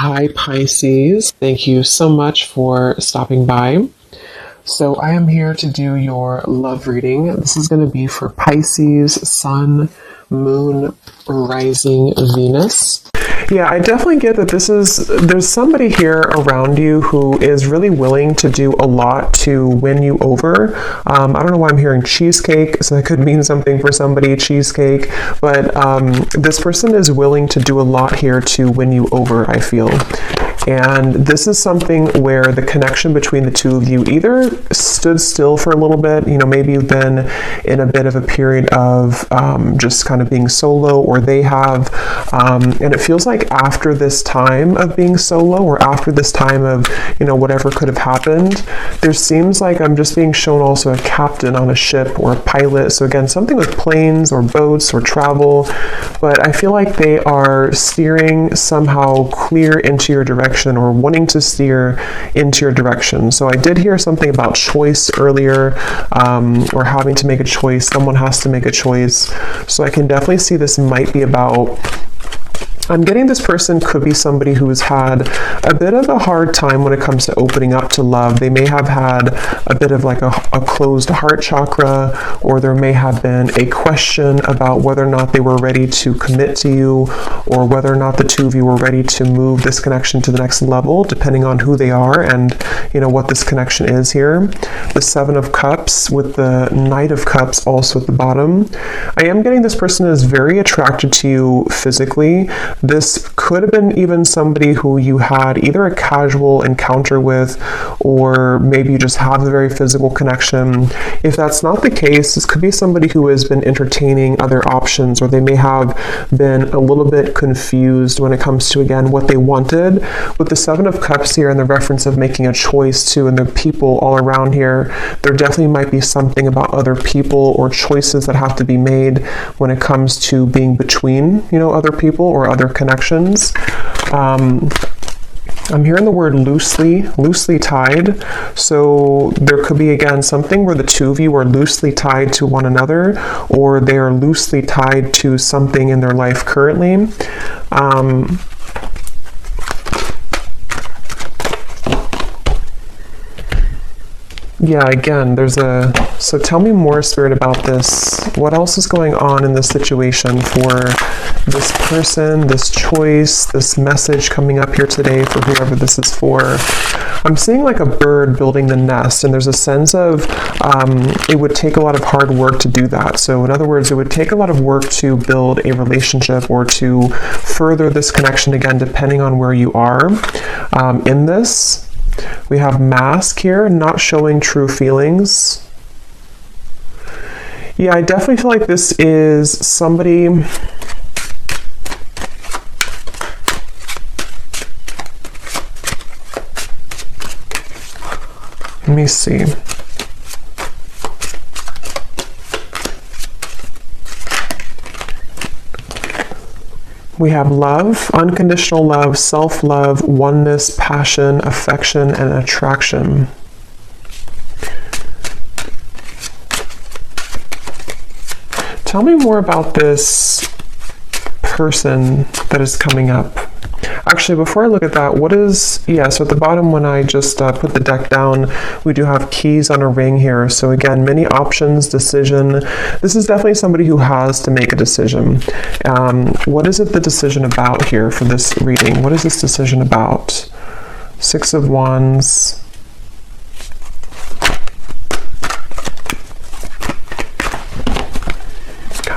Hi, Pisces. Thank you so much for stopping by. So I am here to do your love reading. This is going to be for Pisces, Sun, Moon, Rising, Venus. Yeah, I definitely get that there's somebody here around you who is really willing to do a lot to win you over. I don't know why I'm hearing cheesecake, so that could mean something for somebody, cheesecake, but this person is willing to do a lot here to win you over, I feel. And this is something where the connection between the two of you either stood still for a little bit, maybe you've been in a bit of a period of just kind of being solo, or they have, and it feels like after this time of being solo, or after this time of, whatever could have happened, there seems like I'm just being shown also a captain on a ship or a pilot. So again, something with planes or boats or travel, but I feel like they are steering somehow clear into your direction, or wanting to steer into your direction. So I did hear something about choice earlier, or having to make a choice. Someone has to make a choice. So I can definitely see this might be about, I'm getting this person could be somebody who has had a bit of a hard time when it comes to opening up to love. They may have had a bit of like a closed heart chakra, or there may have been a question about whether or not they were ready to commit to you, or whether or not the two of you were ready to move this connection to the next level, depending on who they are and what this connection is here. The Seven of Cups with the Knight of Cups also at the bottom. I am getting this person is very attracted to you physically. This could have been even somebody who you had either a casual encounter with, or maybe you just have a very physical connection. If that's not the case, this could be somebody who has been entertaining other options, or they may have been a little bit confused when it comes to, again, what they wanted. With the Seven of Cups here and the reference of making a choice too, and the people all around here, there definitely might be something about other people or choices that have to be made when it comes to being between, other people or other connections. I'm hearing the word loosely tied. So there could be, again, something where the two of you are loosely tied to one another, or they are loosely tied to something in their life currently. Yeah, again, so tell me more, Spirit, about this. What else is going on in this situation for this person, this choice, this message coming up here today for whoever this is for? I'm seeing like a bird building the nest, and there's a sense of it would take a lot of hard work to do that. So in other words, it would take a lot of work to build a relationship or to further this connection, again, depending on where you are in this. We have Mask here, not showing true feelings. Yeah, I definitely feel like this is somebody... Let me see. We have love, unconditional love, self-love, oneness, passion, affection, and attraction. Tell me more about this person that is coming up. Actually, before I look at that, so at the bottom when I just put the deck down, we do have keys on a ring here. So again, many options, decision. This is definitely somebody who has to make a decision. What is it the decision about here for this reading? What is this decision about? Six of Wands.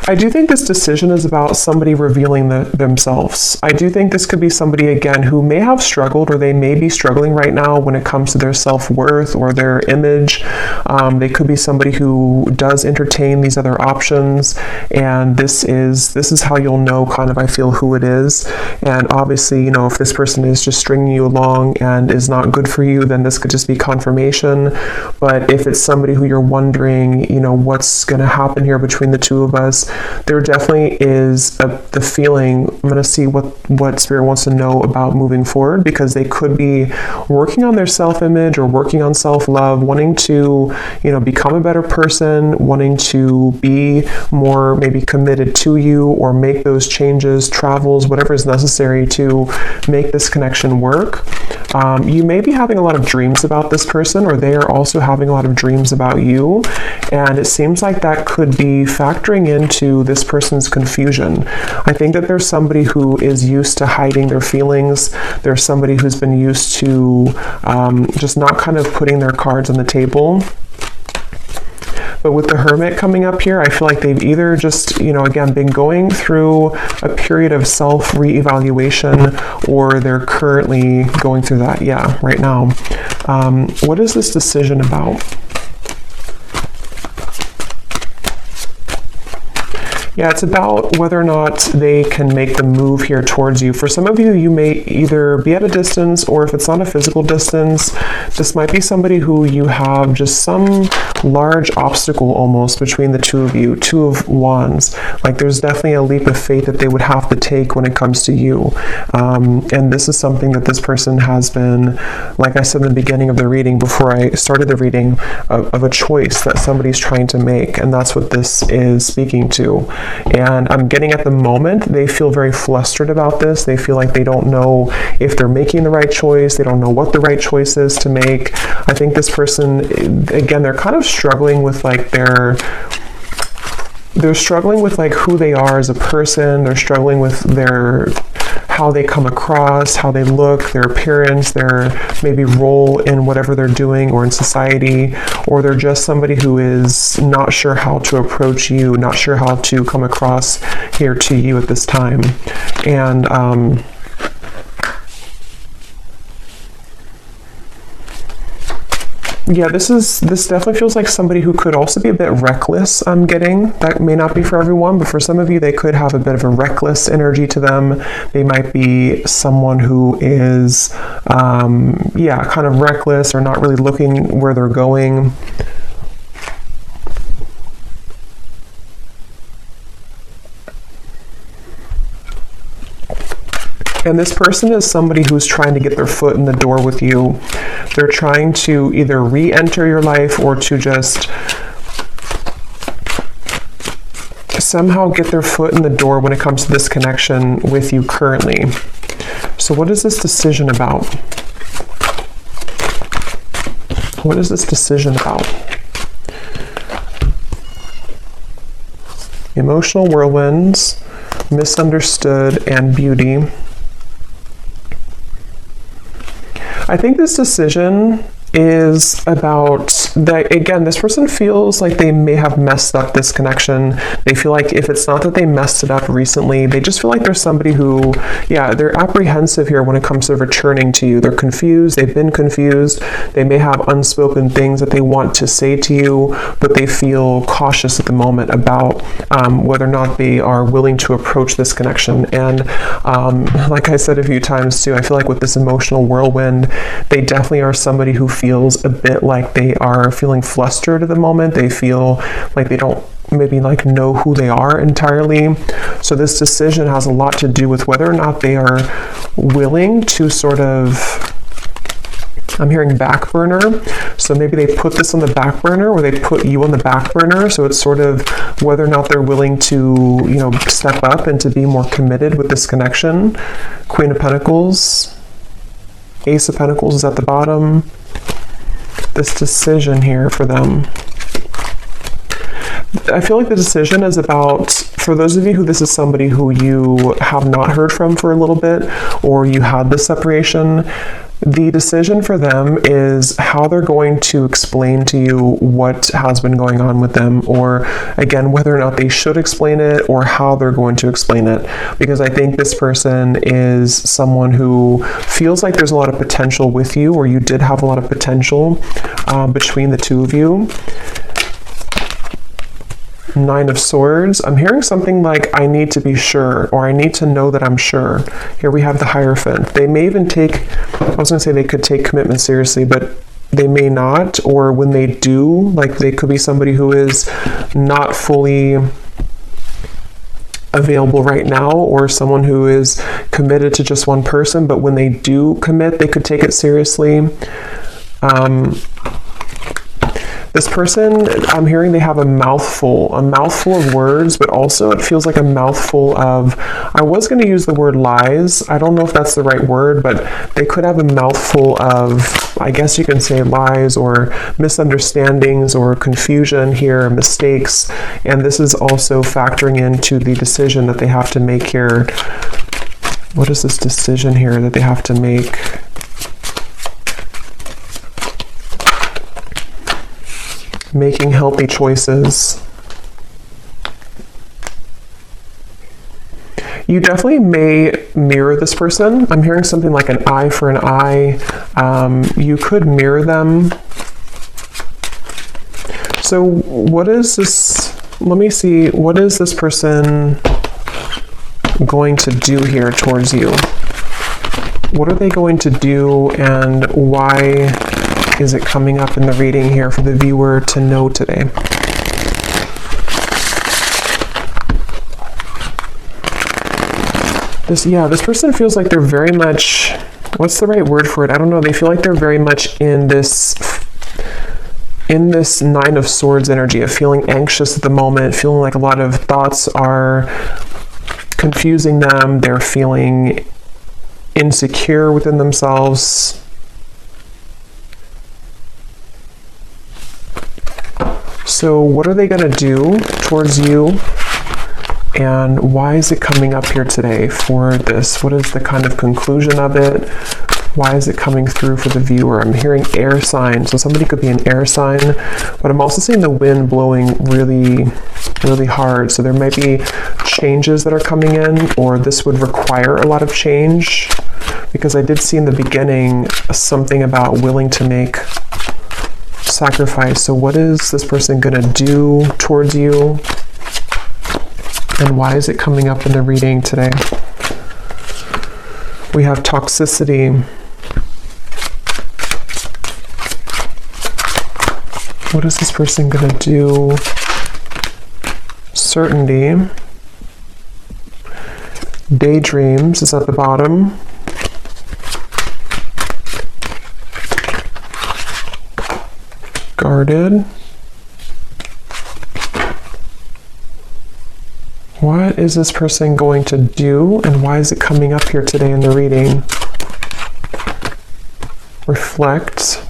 I do think this decision is about somebody revealing themselves. I do think this could be somebody, again, who may have struggled, or they may be struggling right now when it comes to their self-worth or their image. They could be somebody who does entertain these other options, and this is how you'll know kind of, I feel, who it is. And obviously, if this person is just stringing you along and is not good for you, then this could just be confirmation. But if it's somebody who you're wondering, what's going to happen here between the two of us, there definitely is the feeling. I'm going to see what Spirit wants to know about moving forward, because they could be working on their self-image or working on self-love, wanting to, become a better person, wanting to be more maybe committed to you, or make those changes, travels, whatever is necessary to make this connection work. You may be having a lot of dreams about this person, or they are also having a lot of dreams about you. And it seems like that could be factoring into this person's confusion. I think that there's somebody who is used to hiding their feelings. There's somebody who's been used to just not kind of putting their cards on the table. But with the Hermit coming up here, I feel like they've either just, again, been going through a period of self-reevaluation, or they're currently going through that, right now. What is this decision about? Yeah, it's about whether or not they can make the move here towards you. For some of you, you may either be at a distance, or if it's not a physical distance, this might be somebody who you have just some large obstacle almost between the two of you, Two of Wands. Like there's definitely a leap of faith that they would have to take when it comes to you. And this is something that this person has been, like I said in the beginning of the reading, before I started the reading, of a choice that somebody's trying to make. And that's what this is speaking to. And I'm getting at the moment, they feel very flustered about this. They feel like they don't know if they're making the right choice. They don't know what the right choice is to make. I think this person, again, they're kind of struggling with like they're struggling with like who they are as a person. They're struggling with how they come across, how they look, their appearance, their maybe role in whatever they're doing or in society, or they're just somebody who is not sure how to approach you, not sure how to come across here to you at this time. And yeah, this definitely feels like somebody who could also be a bit reckless, I'm getting. That may not be for everyone, but for some of you, they could have a bit of a reckless energy to them. They might be someone who is, kind of reckless or not really looking where they're going. And this person is somebody who's trying to get their foot in the door with you. They're trying to either re-enter your life, or to just somehow get their foot in the door when it comes to this connection with you currently. So what is this decision about? What is this decision about? Emotional whirlwinds, misunderstood, and beauty. I think this decision is about that, again, this person feels like they may have messed up this connection. They feel like if it's not that they messed it up recently, they just feel like there's somebody who, they're apprehensive here when it comes to returning to you. They're confused. They've been confused. They may have unspoken things that they want to say to you, but they feel cautious at the moment about whether or not they are willing to approach this connection. And like I said a few times too, I feel like with this emotional whirlwind, they definitely are somebody who feels a bit like they are feeling flustered at the moment. They feel like they don't maybe like know who they are entirely. So this decision has a lot to do with whether or not they are willing to sort of, I'm hearing back burner. So maybe they put this on the back burner, or they put you on the back burner. So it's sort of whether or not they're willing to, step up and to be more committed with this connection. Queen of Pentacles, Ace of Pentacles is at the bottom. This decision here for them. I feel like the decision is about, for those of you who this is somebody who you have not heard from for a little bit, or you had this separation, the decision for them is how they're going to explain to you what has been going on with them, or again, whether or not they should explain it, or how they're going to explain it. Because I think this person is someone who feels like there's a lot of potential with you, or you did have a lot of potential between the two of you. Nine of Swords. I'm hearing something like, I need to be sure, or I need to know that I'm sure. Here we have the Hierophant. They may even take, I was going to say they could take commitment seriously, but they may not, or when they do, like they could be somebody who is not fully available right now, or someone who is committed to just one person, but when they do commit, they could take it seriously. This person, I'm hearing they have a mouthful of words, but also it feels like a mouthful of, I was going to use the word lies. I don't know if that's the right word, but they could have a mouthful of, I guess you can say lies or misunderstandings or confusion here, mistakes. And this is also factoring into the decision that they have to make here. What is this decision here that they have to make? Making healthy choices. You definitely may mirror this person. I'm hearing something like an eye for an eye. You could mirror them. So what is this? Let me see. What is this person going to do here towards you? What are they going to do, and why is it coming up in the reading here for the viewer to know today? This person feels like they're very much, what's the right word for it? I don't know. They feel like they're very much in this Nine of Swords energy of feeling anxious at the moment, feeling like a lot of thoughts are confusing them. They're feeling insecure within themselves. So what are they going to do towards you? And why is it coming up here today for this? What is the kind of conclusion of it? Why is it coming through for the viewer? I'm hearing air sign. So somebody could be an air sign, but I'm also seeing the wind blowing really, really hard. So there might be changes that are coming in, or this would require a lot of change, because I did see in the beginning something about willing to make sacrifice. So what is this person going to do towards you? And why is it coming up in the reading today? We have toxicity. What is this person going to do? Certainty. Daydreams is at the bottom. Guarded. What is this person going to do, and why is it coming up here today in the reading? Reflect.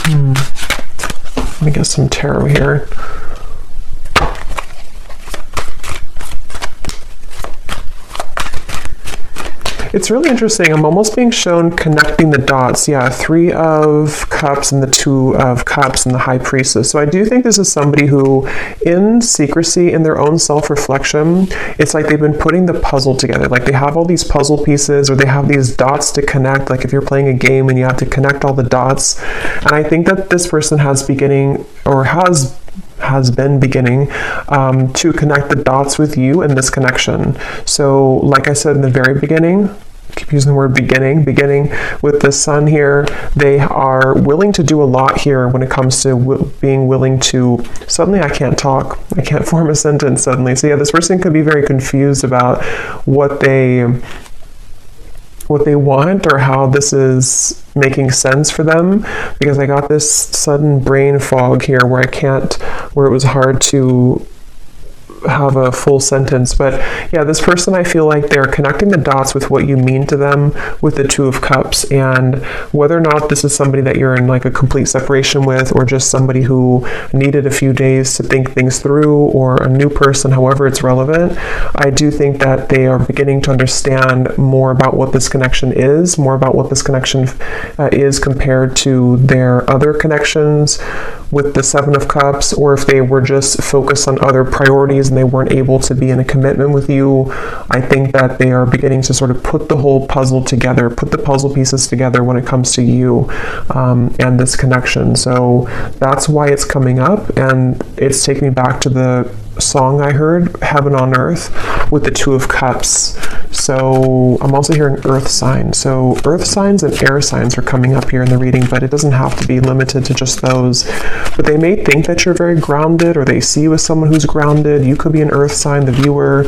Let me get some tarot here. It's really interesting. I'm almost being shown connecting the dots. Yeah, 3 of Cups and the 2 of Cups and the High Priestess. So I do think this is somebody who, in secrecy, in their own self-reflection, it's like they've been putting the puzzle together. Like they have all these puzzle pieces, or they have these dots to connect. Like if you're playing a game and you have to connect all the dots. And I think that this person has beginning, or has been beginning to connect the dots with you in this connection. So like I said in the very beginning, I keep using the word beginning with the sun here, they are willing to do a lot here when it comes to being willing to, suddenly I can't talk, I can't form a sentence suddenly. So yeah, this person could be very confused about what they want, or how this is making sense for them, because I got this sudden brain fog here where it was hard to have a full sentence. But yeah, this person, I feel like they're connecting the dots with what you mean to them with the 2 of Cups, and whether or not this is somebody that you're in like a complete separation with, or just somebody who needed a few days to think things through, or a new person, however it's relevant, I do think that they are beginning to understand more about what this connection is, more about what this connection is compared to their other connections with the 7 of Cups, or if they were just focused on other priorities and they weren't able to be in a commitment with you. I think that they are beginning to sort of put the whole puzzle together, put the puzzle pieces together when it comes to you and this connection. So that's why it's coming up, and it's taking me back to the song I heard, Heaven on Earth, with the Two of Cups. So I'm also hearing earth signs. So earth signs and air signs are coming up here in the reading, but it doesn't have to be limited to just those. But they may think that you're very grounded, or they see you as someone who's grounded. You could be an earth sign, the viewer.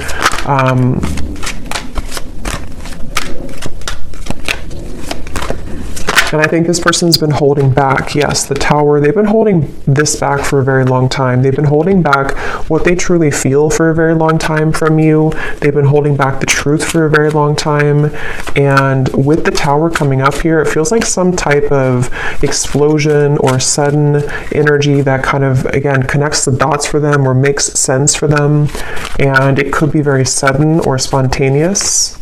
And I think this person's been holding back. Yes, the Tower, they've been holding this back for a very long time. They've been holding back what they truly feel for a very long time from you. They've been holding back the truth for a very long time. And with the Tower coming up here, it feels like some type of explosion or sudden energy that kind of, again, connects the dots for them or makes sense for them. And it could be very sudden or spontaneous.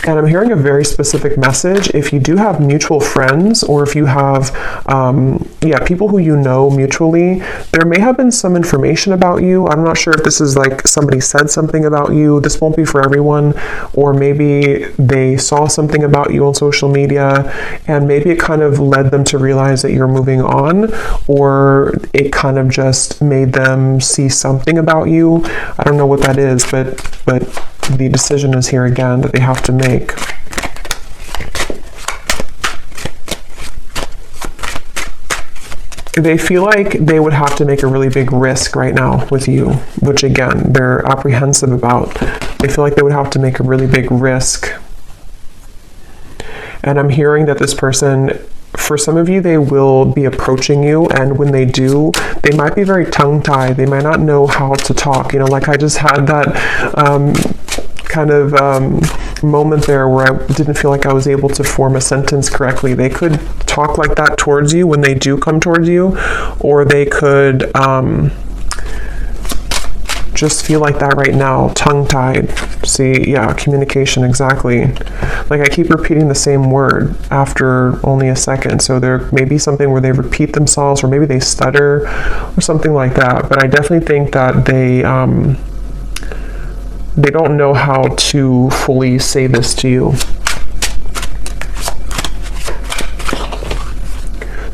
And I'm hearing a very specific message. If you do have mutual friends, or if you have, people who you know mutually, there may have been some information about you. I'm not sure if this is like somebody said something about you. This won't be for everyone. Or maybe they saw something about you on social media, and maybe it kind of led them to realize that you're moving on, or it kind of just made them see something about you. I don't know what that is, but the decision is here again that they have to make. They feel like they would have to make a really big risk right now with you, which again, they're apprehensive about. They feel like they would have to make a really big risk. And I'm hearing that this person, for some of you, they will be approaching you, and when they do, they might be very tongue-tied. They might not know how to talk. You know, like I just had that moment there where I didn't feel like I was able to form a sentence correctly. They could talk like that towards you when they do come towards you, or they could just feel like that right now, tongue-tied. See, yeah, communication, exactly. Like I keep repeating the same word after only a second, so there may be something where they repeat themselves, or maybe they stutter, or something like that. But I definitely think that they don't know how to fully say this to you.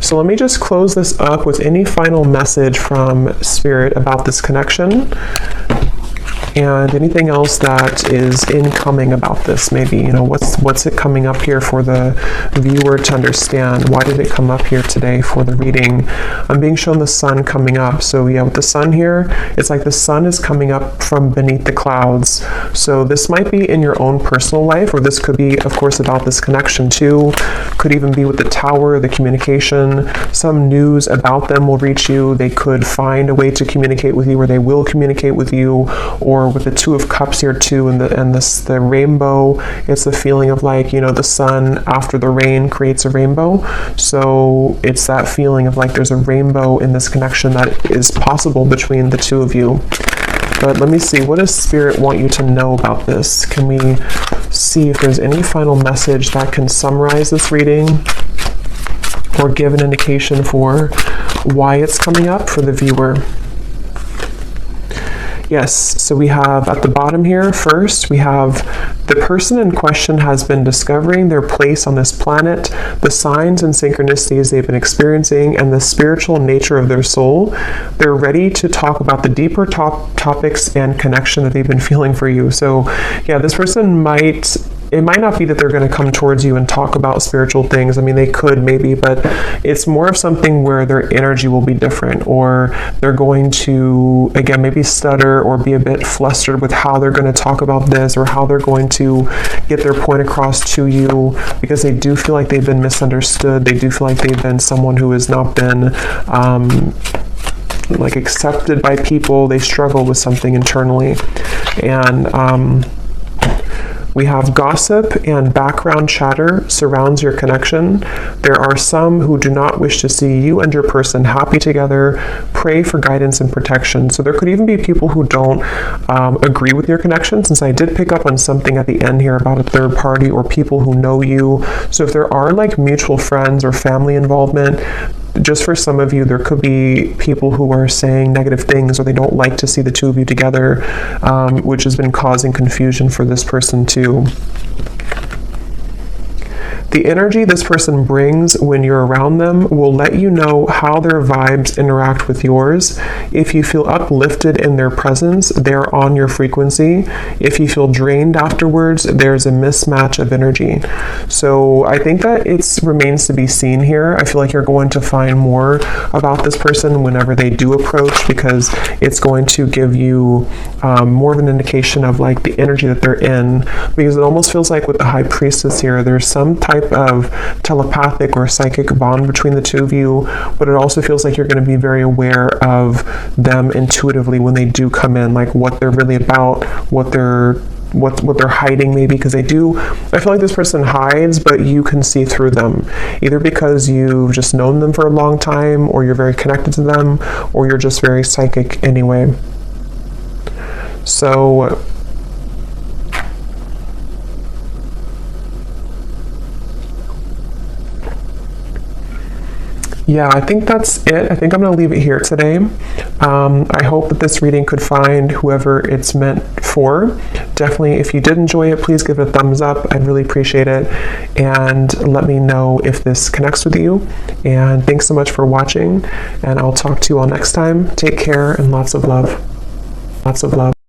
So let me just close this up with any final message from Spirit about this connection, and anything else that is incoming about this. Maybe, you know, what's it coming up here for the viewer to understand? Why did it come up here today for the reading? I'm being shown the sun coming up. So yeah, with the sun here, it's like the sun is coming up from beneath the clouds. So this might be in your own personal life, or this could be, of course, about this connection too. Could even be with the Tower, the communication. Some news about them will reach you. They could find a way to communicate with you, or they will communicate with you. Or with the Two of Cups here too, and the rainbow, it's the feeling of like, you know, the sun after the rain creates a rainbow. So it's that feeling of like there's a rainbow in this connection that is possible between the two of you. But let me see, what does Spirit want you to know about this? Can we see if there's any final message that can summarize this reading, or give an indication for why it's coming up for the viewer? Yes, so we have at the bottom here, first, we have the person in question has been discovering their place on this planet, the signs and synchronicities they've been experiencing, and the spiritual nature of their soul. They're ready to talk about the deeper topics and connection that they've been feeling for you. So yeah, this person it might not be that they're going to come towards you and talk about spiritual things. I mean, they could maybe, but it's more of something where their energy will be different, or they're going to, again, maybe stutter or be a bit flustered with how they're going to talk about this, or how they're going to get their point across to you, because they do feel like they've been misunderstood. They do feel like they've been someone who has not been like accepted by people. They struggle with something internally. And we have gossip and background chatter surrounds your connection. There are some who do not wish to see you and your person happy together. Pray for guidance and protection. So there could even be people who don't agree with your connection, since I did pick up on something at the end here about a third party or people who know you. So if there are like mutual friends or family involvement, just for some of you, there could be people who are saying negative things, or they don't like to see the two of you together, which has been causing confusion for this person too. The energy this person brings when you're around them will let you know how their vibes interact with yours. If you feel uplifted in their presence, they're on your frequency. If you feel drained afterwards, there's a mismatch of energy. So I think that it remains to be seen here. I feel like you're going to find more about this person whenever they do approach, because it's going to give you more of an indication of like the energy that they're in, because it almost feels like with the High Priestess here, there's some type of telepathic or psychic bond between the two of you, but it also feels like you're going to be very aware of them intuitively when they do come in, like what they're really about, what they're hiding, maybe, because I feel like this person hides, but you can see through them, either because you've just known them for a long time, or you're very connected to them, or you're just very psychic anyway. So yeah, I think that's it. I think I'm going to leave it here today. I hope that this reading could find whoever it's meant for. Definitely, if you did enjoy it, please give it a thumbs up. I'd really appreciate it. And let me know if this connects with you. And thanks so much for watching. And I'll talk to you all next time. Take care and lots of love. Lots of love.